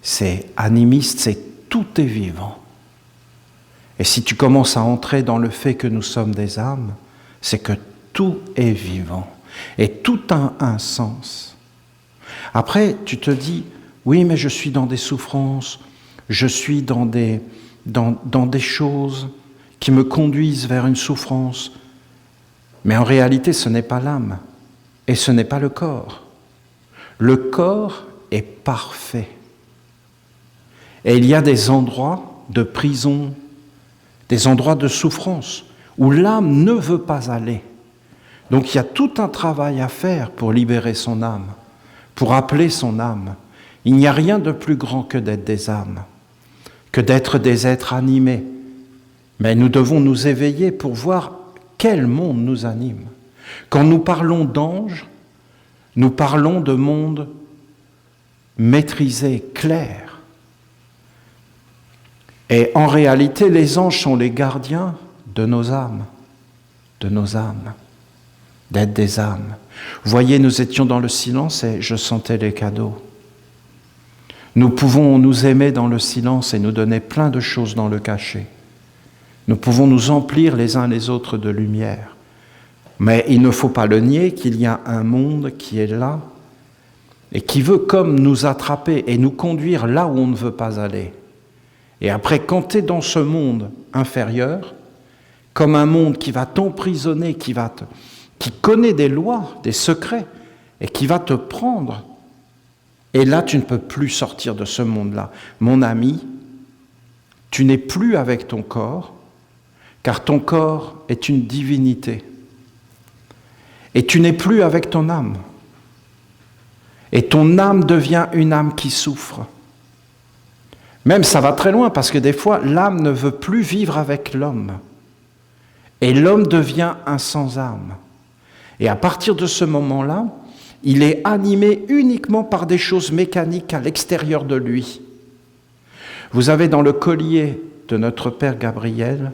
c'est animiste, c'est tout est vivant. Et si tu commences à entrer dans le fait que nous sommes des âmes, c'est que tout est vivant. Et tout a un sens. Après, tu te dis, oui, mais je suis dans des souffrances, je suis dans des choses qui me conduisent vers une souffrance. Mais en réalité, ce n'est pas l'âme et ce n'est pas le corps. Le corps est parfait. Et il y a des endroits de prison, des endroits de souffrance où l'âme ne veut pas aller. Donc il y a tout un travail à faire pour libérer son âme, pour appeler son âme. Il n'y a rien de plus grand que d'être des âmes, que d'être des êtres animés. Mais nous devons nous éveiller pour voir quel monde nous anime. Quand nous parlons d'anges, nous parlons de monde maîtrisé, clair. Et en réalité, les anges sont les gardiens de nos âmes, d'être des âmes. Vous voyez, nous étions dans le silence et je sentais les cadeaux. Nous pouvons nous aimer dans le silence et nous donner plein de choses dans le cachet. Nous pouvons nous emplir les uns les autres de lumière. Mais il ne faut pas le nier qu'il y a un monde qui est là et qui veut comme nous attraper et nous conduire là où on ne veut pas aller. Et après, quand tu es dans ce monde inférieur, comme un monde qui va t'emprisonner, qui connaît des lois, des secrets, et qui va te prendre, et là, tu ne peux plus sortir de ce monde-là. Mon ami, tu n'es plus avec ton corps, car ton corps est une divinité. Et tu n'es plus avec ton âme. Et ton âme devient une âme qui souffre. Même ça va très loin, parce que des fois, l'âme ne veut plus vivre avec l'homme. Et l'homme devient un sans-âme. Et à partir de ce moment-là, il est animé uniquement par des choses mécaniques à l'extérieur de lui. Vous avez dans le collier de notre Père Gabriel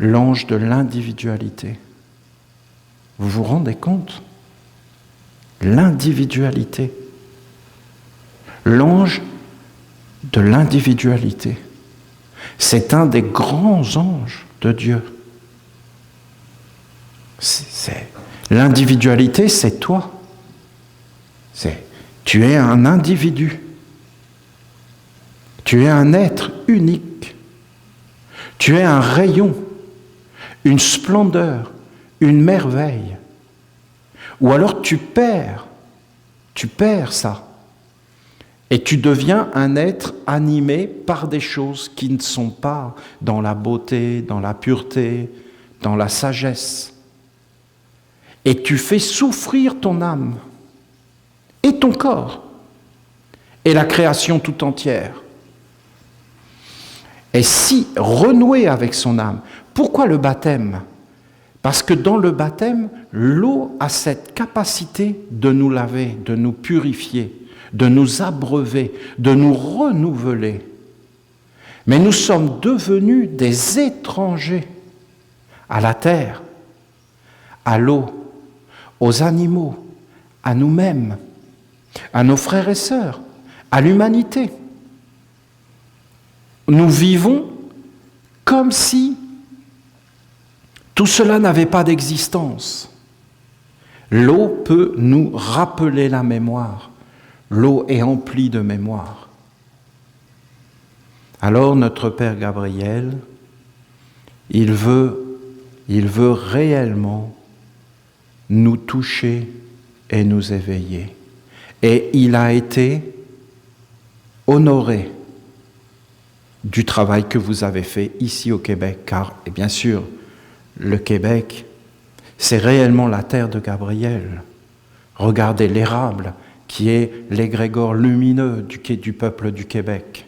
l'ange de l'individualité. Vous vous rendez compte ? L'individualité. L'ange de l'individualité. C'est un des grands anges de Dieu. L'individualité, c'est toi. Tu es un individu. Tu es un être unique. Tu es un rayon, une splendeur, une merveille. Ou alors tu perds ça. Et tu deviens un être animé par des choses qui ne sont pas dans la beauté, dans la pureté, dans la sagesse. Et tu fais souffrir ton âme et ton corps et la création tout entière. Et si renouer avec son âme, pourquoi le baptême ? Parce que dans le baptême, l'eau a cette capacité de nous laver, de nous purifier, de nous abreuver, de nous renouveler. Mais nous sommes devenus des étrangers à la terre, à l'eau, aux animaux, à nous-mêmes, à nos frères et sœurs, à l'humanité. Nous vivons comme si tout cela n'avait pas d'existence. L'eau peut nous rappeler la mémoire. L'eau est emplie de mémoire. Alors notre Père Gabriel, il veut réellement nous toucher et nous éveiller. Et il a été honoré du travail que vous avez fait ici au Québec, car, et bien sûr, le Québec, c'est réellement la terre de Gabriel. Regardez l'érable, qui est l'égrégore lumineux du peuple du Québec.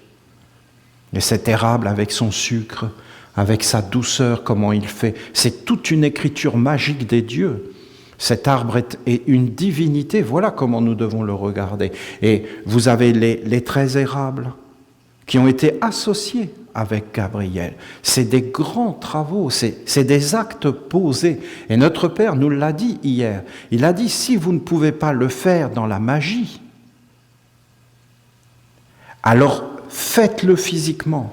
Et cet érable, avec son sucre, avec sa douceur, comment il fait, c'est toute une écriture magique des dieux. Cet arbre est une divinité, voilà comment nous devons le regarder. Et vous avez les 13 érables qui ont été associés avec Gabriel. C'est des grands travaux, c'est des actes posés. Et notre Père nous l'a dit hier. Il a dit, si vous ne pouvez pas le faire dans la magie, alors faites-le physiquement.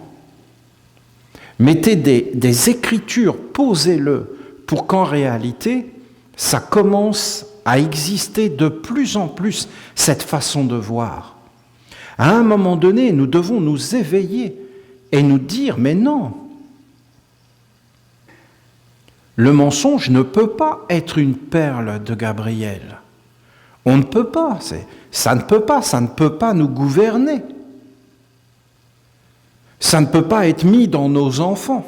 Mettez des écritures, posez-le, pour qu'en réalité, ça commence à exister de plus en plus, cette façon de voir. À un moment donné, nous devons nous éveiller et nous dire, mais non, le mensonge ne peut pas être une perle de Gabriel. On ne peut pas, ça ne peut pas nous gouverner. Ça ne peut pas être mis dans nos enfants.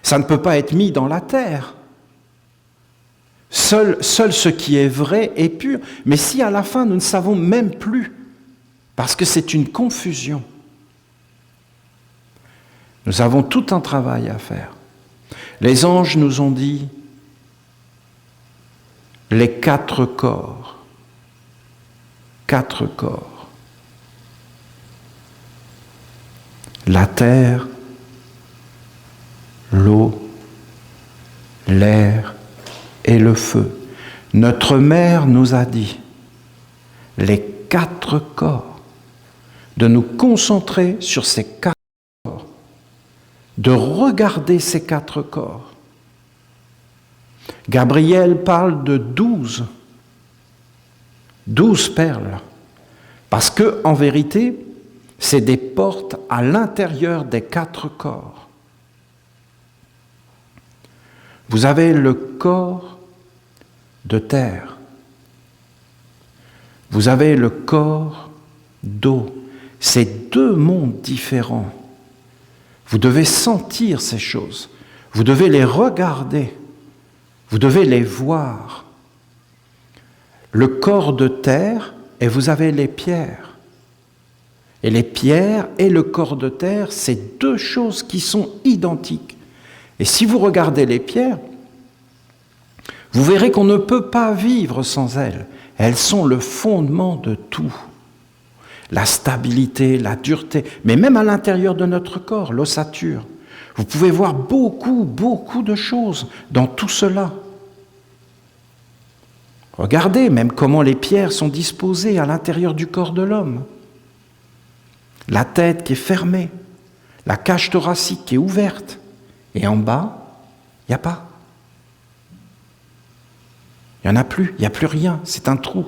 Ça ne peut pas être mis dans la terre. Seul ce qui est vrai est pur. Mais si à la fin nous ne savons même plus, parce que c'est une confusion, nous avons tout un travail à faire. Les anges nous ont dit les 4 corps. 4 corps. La terre, l'eau, l'air et le feu. Notre mère nous a dit, les 4 corps, de nous concentrer sur ces 4 corps, de regarder ces 4 corps. Gabriel parle de 12 perles, parce que en vérité, c'est des portes à l'intérieur des 4 corps. Vous avez le corps de terre. Vous avez le corps d'eau. C'est 2 mondes différents. Vous devez sentir ces choses. Vous devez les regarder. Vous devez les voir. Le corps de terre, et vous avez les pierres. Et les pierres et le corps de terre, c'est 2 choses qui sont identiques. Et si vous regardez les pierres, vous verrez qu'on ne peut pas vivre sans elles. Elles sont le fondement de tout. La stabilité, la dureté, mais même à l'intérieur de notre corps, l'ossature. Vous pouvez voir beaucoup de choses dans tout cela. Regardez même comment les pierres sont disposées à l'intérieur du corps de l'homme. La tête qui est fermée, la cage thoracique qui est ouverte, et en bas, il n'y a pas. Il n'y en a plus, il n'y a plus rien, c'est un trou.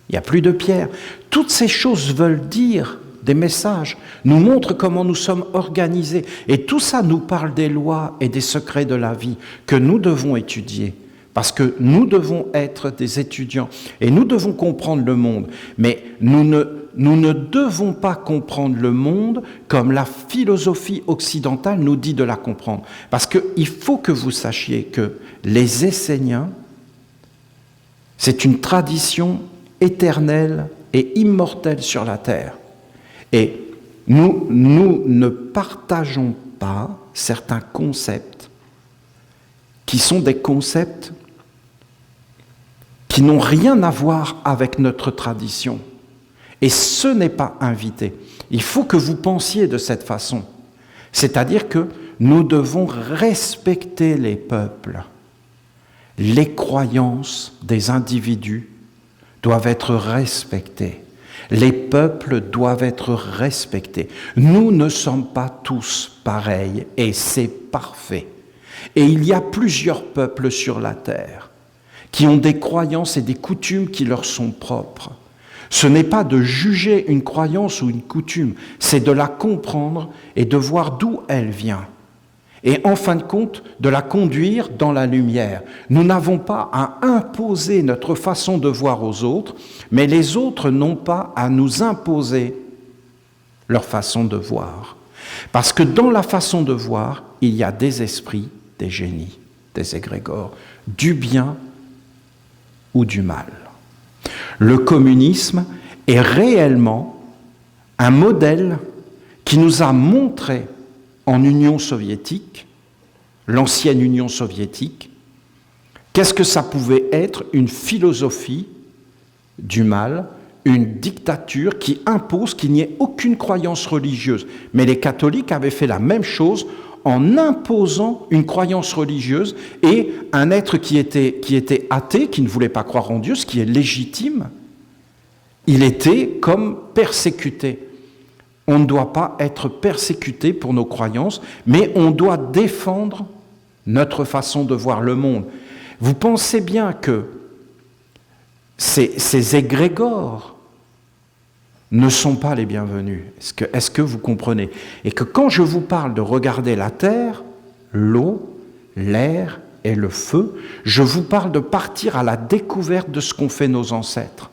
Il n'y a plus de pierre. Toutes ces choses veulent dire des messages, nous montrent comment nous sommes organisés. Et tout ça nous parle des lois et des secrets de la vie que nous devons étudier. Parce que nous devons être des étudiants et nous devons comprendre le monde. Mais nous ne devons pas comprendre le monde comme la philosophie occidentale nous dit de la comprendre. Parce qu'il faut que vous sachiez que les Esséniens, c'est une tradition éternelle et immortelle sur la terre. Et nous ne partageons pas certains concepts qui sont des concepts qui n'ont rien à voir avec notre tradition. Et ce n'est pas invité. Il faut que vous pensiez de cette façon. C'est-à-dire que nous devons respecter les peuples. Les croyances des individus doivent être respectées. Les peuples doivent être respectés. Nous ne sommes pas tous pareils et c'est parfait. Et il y a plusieurs peuples sur la terre qui ont des croyances et des coutumes qui leur sont propres. Ce n'est pas de juger une croyance ou une coutume, c'est de la comprendre et de voir d'où elle vient. Et en fin de compte, de la conduire dans la lumière. Nous n'avons pas à imposer notre façon de voir aux autres, mais les autres n'ont pas à nous imposer leur façon de voir. Parce que dans la façon de voir, il y a des esprits, des génies, des égrégores, du bien ou du mal. Le communisme est réellement un modèle qui nous a montré en Union soviétique, l'ancienne Union soviétique, qu'est-ce que ça pouvait être une philosophie du mal, une dictature qui impose qu'il n'y ait aucune croyance religieuse. Mais les catholiques avaient fait la même chose en imposant une croyance religieuse et un être qui était athée, qui ne voulait pas croire en Dieu, ce qui est légitime, il était comme persécuté. On ne doit pas être persécuté pour nos croyances, mais on doit défendre notre façon de voir le monde. Vous pensez bien que ces égrégores ne sont pas les bienvenus. Est-ce que vous comprenez? Et que quand je vous parle de regarder la terre, l'eau, l'air et le feu, je vous parle de partir à la découverte de ce qu'ont fait nos ancêtres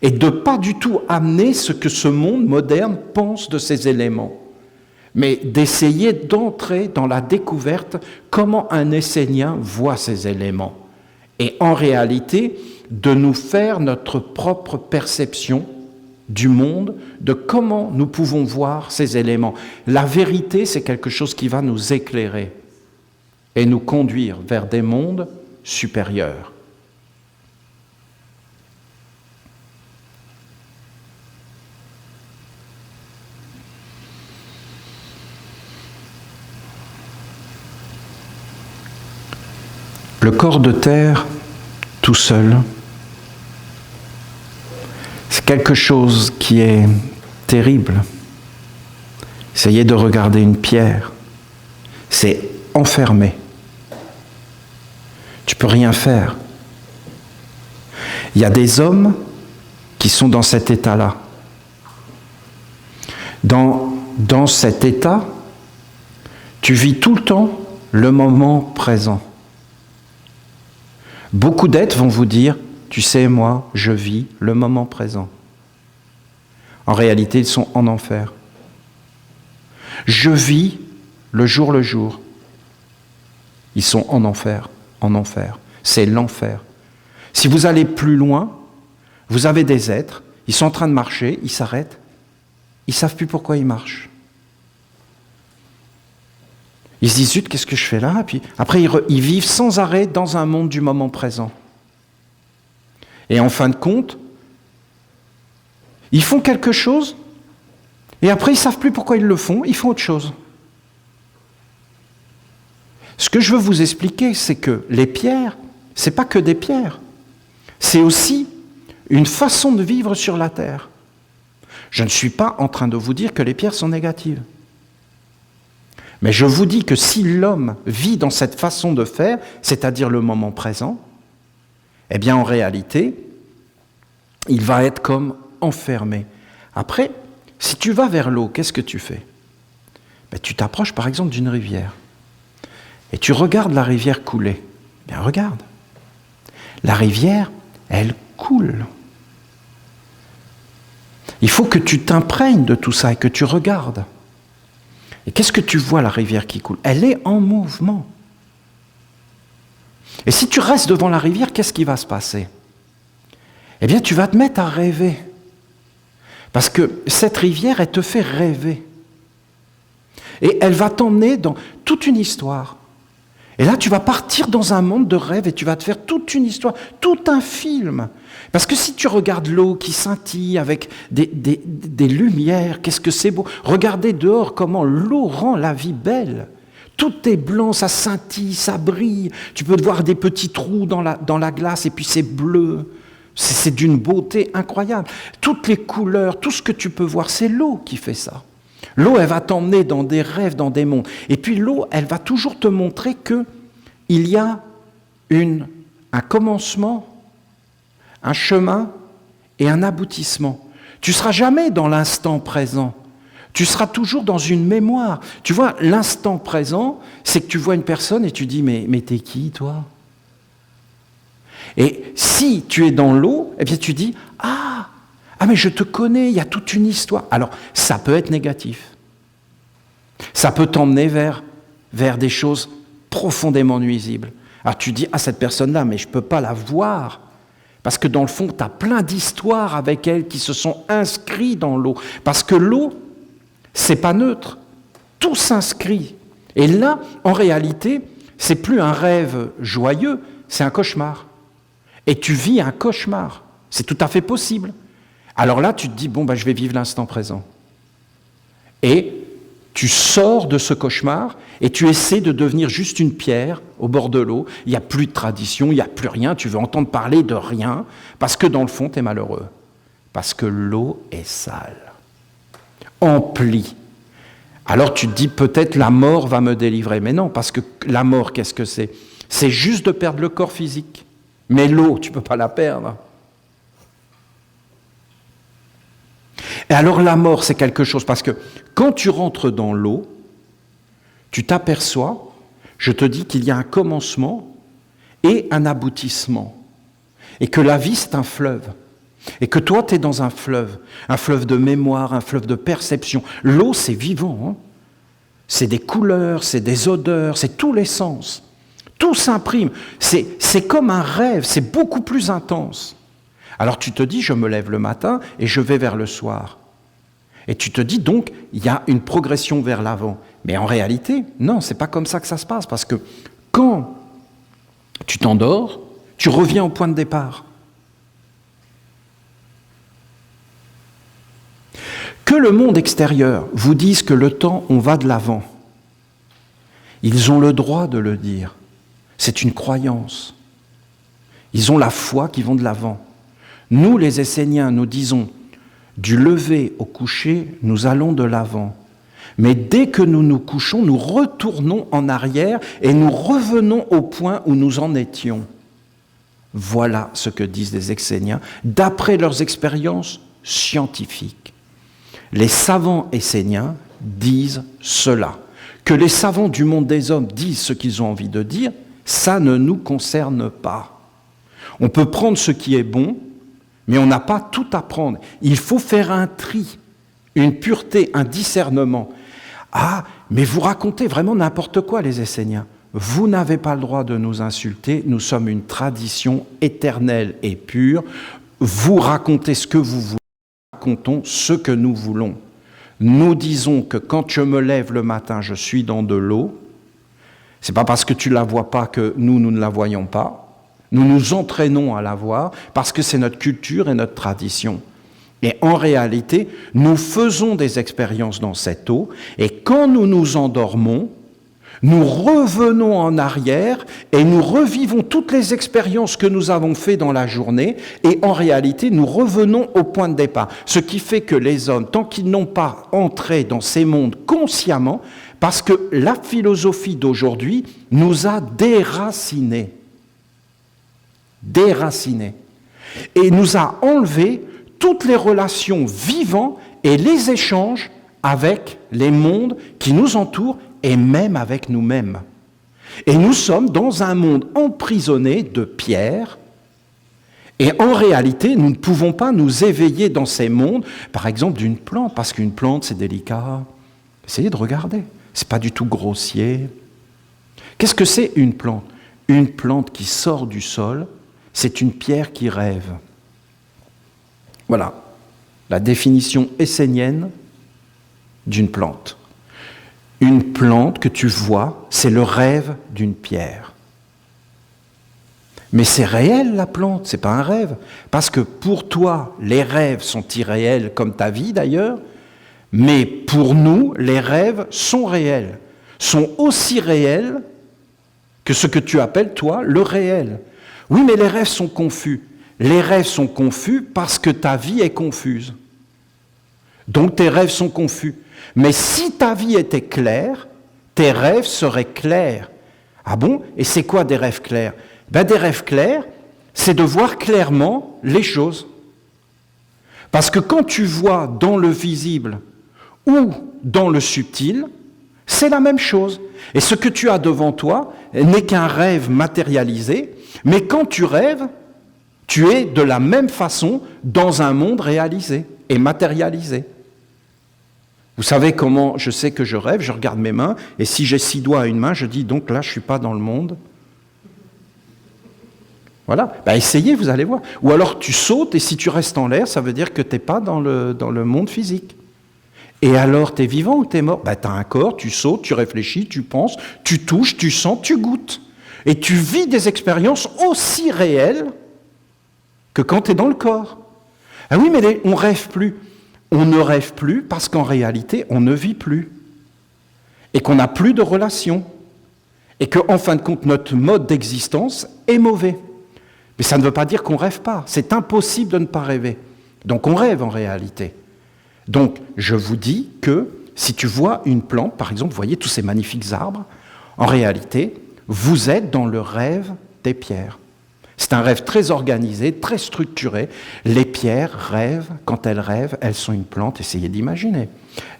et de pas du tout amener ce que ce monde moderne pense de ces éléments, mais d'essayer d'entrer dans la découverte comment un Essénien voit ces éléments et en réalité de nous faire notre propre perception du monde, de comment nous pouvons voir ces éléments. La vérité, c'est quelque chose qui va nous éclairer et nous conduire vers des mondes supérieurs. Le corps de terre, tout seul, c'est quelque chose qui est terrible. Essayez de regarder une pierre, c'est enfermé. Tu peux rien faire. Il y a des hommes qui sont dans cet état-là. Dans cet état, tu vis tout le temps le moment présent. Beaucoup d'êtres vont vous dire, tu sais, moi, je vis le moment présent. En réalité, ils sont en enfer. Je vis le jour. Ils sont en enfer. C'est l'enfer. Si vous allez plus loin, vous avez des êtres, ils sont en train de marcher, ils s'arrêtent, ils ne savent plus pourquoi ils marchent. Ils se disent, zut, qu'est-ce que je fais là? Et puis après, ils vivent sans arrêt dans un monde du moment présent. Et en fin de compte, ils font quelque chose, et après, ils ne savent plus pourquoi ils le font, ils font autre chose. Ce que je veux vous expliquer, c'est que les pierres, ce n'est pas que des pierres. C'est aussi une façon de vivre sur la terre. Je ne suis pas en train de vous dire que les pierres sont négatives. Mais je vous dis que si l'homme vit dans cette façon de faire, c'est-à-dire le moment présent, eh bien en réalité, il va être comme enfermé. Après, si tu vas vers l'eau, qu'est-ce que tu fais? Ben, tu t'approches par exemple d'une rivière et tu regardes la rivière couler. Bien regarde, la rivière, elle coule. Il faut que tu t'imprègnes de tout ça et que tu regardes. Et qu'est-ce que tu vois, la rivière qui coule? Elle est en mouvement. Et si tu restes devant la rivière, qu'est-ce qui va se passer? Eh bien, tu vas te mettre à rêver. Parce que cette rivière, elle te fait rêver. Et elle va t'emmener dans toute une histoire. Et là, tu vas partir dans un monde de rêve et tu vas te faire toute une histoire, tout un film. Parce que si tu regardes l'eau qui scintille avec des lumières, qu'est-ce que c'est beau. Regardez dehors comment l'eau rend la vie belle. Tout est blanc, ça scintille, ça brille. Tu peux voir des petits trous dans la glace et puis c'est bleu. C'est d'une beauté incroyable. Toutes les couleurs, tout ce que tu peux voir, c'est l'eau qui fait ça. L'eau, elle va t'emmener dans des rêves, dans des mondes. Et puis l'eau, elle va toujours te montrer qu'il y a un commencement, un chemin et un aboutissement. Tu ne seras jamais dans l'instant présent. Tu seras toujours dans une mémoire. Tu vois, l'instant présent, c'est que tu vois une personne et tu dis, mais t'es qui, toi? Et si tu es dans l'eau, eh bien tu dis, ah, mais je te connais, il y a toute une histoire. Alors, ça peut être négatif. Ça peut t'emmener vers des choses profondément nuisibles. Alors tu dis, cette personne-là, mais je ne peux pas la voir. Parce que dans le fond, tu as plein d'histoires avec elle qui se sont inscrits dans l'eau. Parce que l'eau, c'est pas neutre. Tout s'inscrit. Et là, en réalité, c'est plus un rêve joyeux, c'est un cauchemar. Et tu vis un cauchemar. C'est tout à fait possible. Alors là, tu te dis, je vais vivre l'instant présent. Et tu sors de ce cauchemar et tu essaies de devenir juste une pierre au bord de l'eau. Il n'y a plus de tradition, il n'y a plus rien. Tu veux entendre parler de rien parce que dans le fond, tu es malheureux. Parce que l'eau est sale. empli. Alors tu te dis peut-être la mort va me délivrer. Mais non, parce que la mort, qu'est-ce que c'est? C'est juste de perdre le corps physique. Mais l'eau, tu ne peux pas la perdre. Et alors la mort, c'est quelque chose, parce que quand tu rentres dans l'eau, tu t'aperçois, je te dis qu'il y a un commencement et un aboutissement. Et que la vie, c'est un fleuve. Et que toi, tu es dans un fleuve de mémoire, un fleuve de perception. L'eau, c'est vivant. Hein, c'est des couleurs, c'est des odeurs, c'est tous les sens. Tout s'imprime. C'est comme un rêve, c'est beaucoup plus intense. Alors tu te dis, je me lève le matin et je vais vers le soir. Et tu te dis donc, il y a une progression vers l'avant. Mais en réalité, non, c'est pas comme ça que ça se passe. Parce que quand tu t'endors, tu reviens au point de départ. Que le monde extérieur vous dise que le temps, on va de l'avant. Ils ont le droit de le dire. C'est une croyance. Ils ont la foi qui vont de l'avant. Nous, les Esséniens, nous disons, du lever au coucher, nous allons de l'avant. Mais dès que nous nous couchons, nous retournons en arrière et nous revenons au point où nous en étions. Voilà ce que disent les Esséniens, d'après leurs expériences scientifiques. Les savants esséniens disent cela. Que les savants du monde des hommes disent ce qu'ils ont envie de dire, ça ne nous concerne pas. On peut prendre ce qui est bon, mais on n'a pas tout à prendre. Il faut faire un tri, une pureté, un discernement. Ah, mais vous racontez vraiment n'importe quoi, les Esséniens. Vous n'avez pas le droit de nous insulter, nous sommes une tradition éternelle et pure. Vous racontez ce que vous voulez, racontons ce que nous voulons. Nous disons que quand je me lève le matin, je suis dans de l'eau. C'est pas parce que tu la vois pas que nous ne la voyons pas. Nous nous entraînons à la voir parce que c'est notre culture et notre tradition. Et en réalité, nous faisons des expériences dans cette eau et quand nous nous endormons, nous revenons en arrière et nous revivons toutes les expériences que nous avons faites dans la journée et en réalité, nous revenons au point de départ. Ce qui fait que les hommes, tant qu'ils n'ont pas entré dans ces mondes consciemment, parce que la philosophie d'aujourd'hui nous a déracinés. Et nous a enlevé toutes les relations vivantes et les échanges avec les mondes qui nous entourent et même avec nous-mêmes. Et nous sommes dans un monde emprisonné de pierre et en réalité, nous ne pouvons pas nous éveiller dans ces mondes, par exemple d'une plante, parce qu'une plante, c'est délicat. Essayez de regarder, c'est pas du tout grossier. Qu'est-ce que c'est une plante? Une plante qui sort du sol, c'est une pierre qui rêve. Voilà, la définition essénienne d'une plante. Une plante que tu vois, c'est le rêve d'une pierre. Mais c'est réel la plante, c'est pas un rêve. Parce que pour toi, les rêves sont irréels, comme ta vie d'ailleurs, mais pour nous, les rêves sont réels, sont aussi réels que ce que tu appelles, toi, le réel. Oui, mais les rêves sont confus. Les rêves sont confus parce que ta vie est confuse. Donc tes rêves sont confus. Mais si ta vie était claire, tes rêves seraient clairs. Ah bon? Et c'est quoi des rêves clairs? Ben, des rêves clairs, c'est de voir clairement les choses. Parce que quand tu vois dans le visible ou dans le subtil, c'est la même chose. Et ce que tu as devant toi n'est qu'un rêve matérialisé, mais quand tu rêves, tu es de la même façon dans un monde réalisé et matérialisé. Vous savez comment je sais que je rêve? Je regarde mes mains, et si j'ai 6 doigts à une main, je dis donc là, je ne suis pas dans le monde. Voilà, ben, essayez, vous allez voir. Ou alors tu sautes, et si tu restes en l'air, ça veut dire que tu n'es pas dans le monde physique. Et alors, tu es vivant ou tu es mort? Ben, tu as un corps, tu sautes, tu réfléchis, tu penses, tu touches, tu sens, tu goûtes. Et tu vis des expériences aussi réelles que quand tu es dans le corps. Ah oui, mais on ne rêve plus. On ne rêve plus parce qu'en réalité, on ne vit plus. Et qu'on n'a plus de relations. Et qu'en fin de compte, notre mode d'existence est mauvais. Mais ça ne veut pas dire qu'on ne rêve pas. C'est impossible de ne pas rêver. Donc on rêve en réalité. Donc, je vous dis que si tu vois une plante, par exemple, vous voyez tous ces magnifiques arbres, en réalité, vous êtes dans le rêve des pierres. C'est un rêve très organisé, très structuré. Les pierres rêvent, quand elles sont une plante, essayez d'imaginer.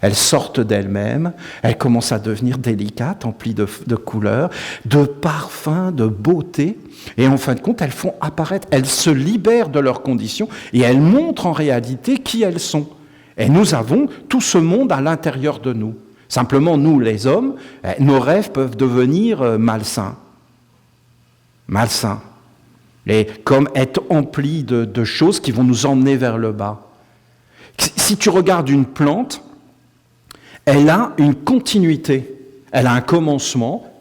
Elles sortent d'elles-mêmes, elles commencent à devenir délicates, emplies de couleurs, de parfums, de beauté. Et en fin de compte, elles font apparaître, elles se libèrent de leurs conditions et elles montrent en réalité qui elles sont. Et nous avons tout ce monde à l'intérieur de nous. Simplement, nous, les hommes, nos rêves peuvent devenir malsains. Malsains. Et comme être emplis de choses qui vont nous emmener vers le bas. Si tu regardes une plante, elle a une continuité, elle a un commencement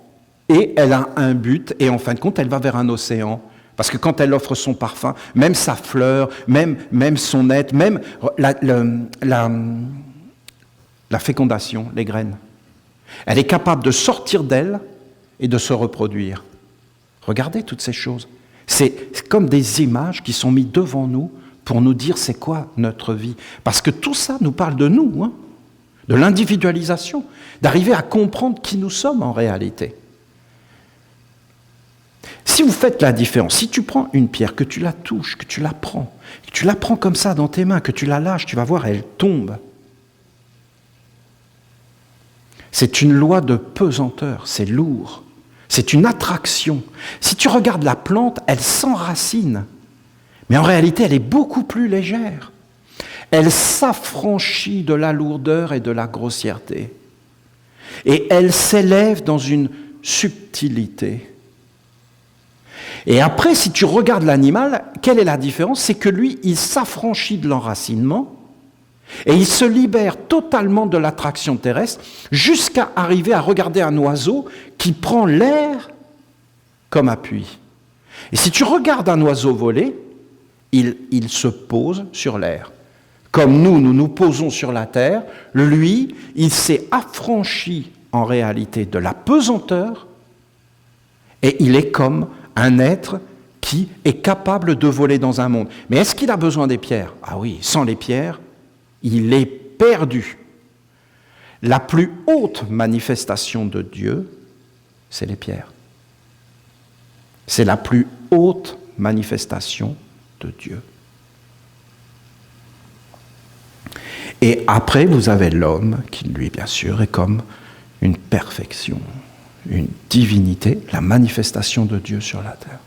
et elle a un but, et en fin de compte, elle va vers un océan. Parce que quand elle offre son parfum, même sa fleur, même son être, même la fécondation, les graines, elle est capable de sortir d'elle et de se reproduire. Regardez toutes ces choses. C'est comme des images qui sont mises devant nous pour nous dire c'est quoi notre vie. Parce que tout ça nous parle de nous, de l'individualisation, d'arriver à comprendre qui nous sommes en réalité. Si vous faites la différence, si tu prends une pierre, que tu la touches, que tu la prends comme ça dans tes mains, que tu la lâches, tu vas voir, elle tombe. C'est une loi de pesanteur, c'est lourd, c'est une attraction. Si tu regardes la plante, elle s'enracine, mais en réalité, elle est beaucoup plus légère. Elle s'affranchit de la lourdeur et de la grossièreté. Et elle s'élève dans une subtilité. Et après, si tu regardes l'animal, quelle est la différence? C'est que lui, il s'affranchit de l'enracinement et il se libère totalement de l'attraction terrestre jusqu'à arriver à regarder un oiseau qui prend l'air comme appui. Et si tu regardes un oiseau voler, il se pose sur l'air. Comme nous nous posons sur la terre, lui, il s'est affranchi en réalité de la pesanteur et il est comme un être qui est capable de voler dans un monde. Mais est-ce qu'il a besoin des pierres? Ah oui, sans les pierres, il est perdu. La plus haute manifestation de Dieu, c'est les pierres. C'est la plus haute manifestation de Dieu. Et après, vous avez l'homme qui, lui, bien sûr, est comme une perfection, une divinité, la manifestation de Dieu sur la terre.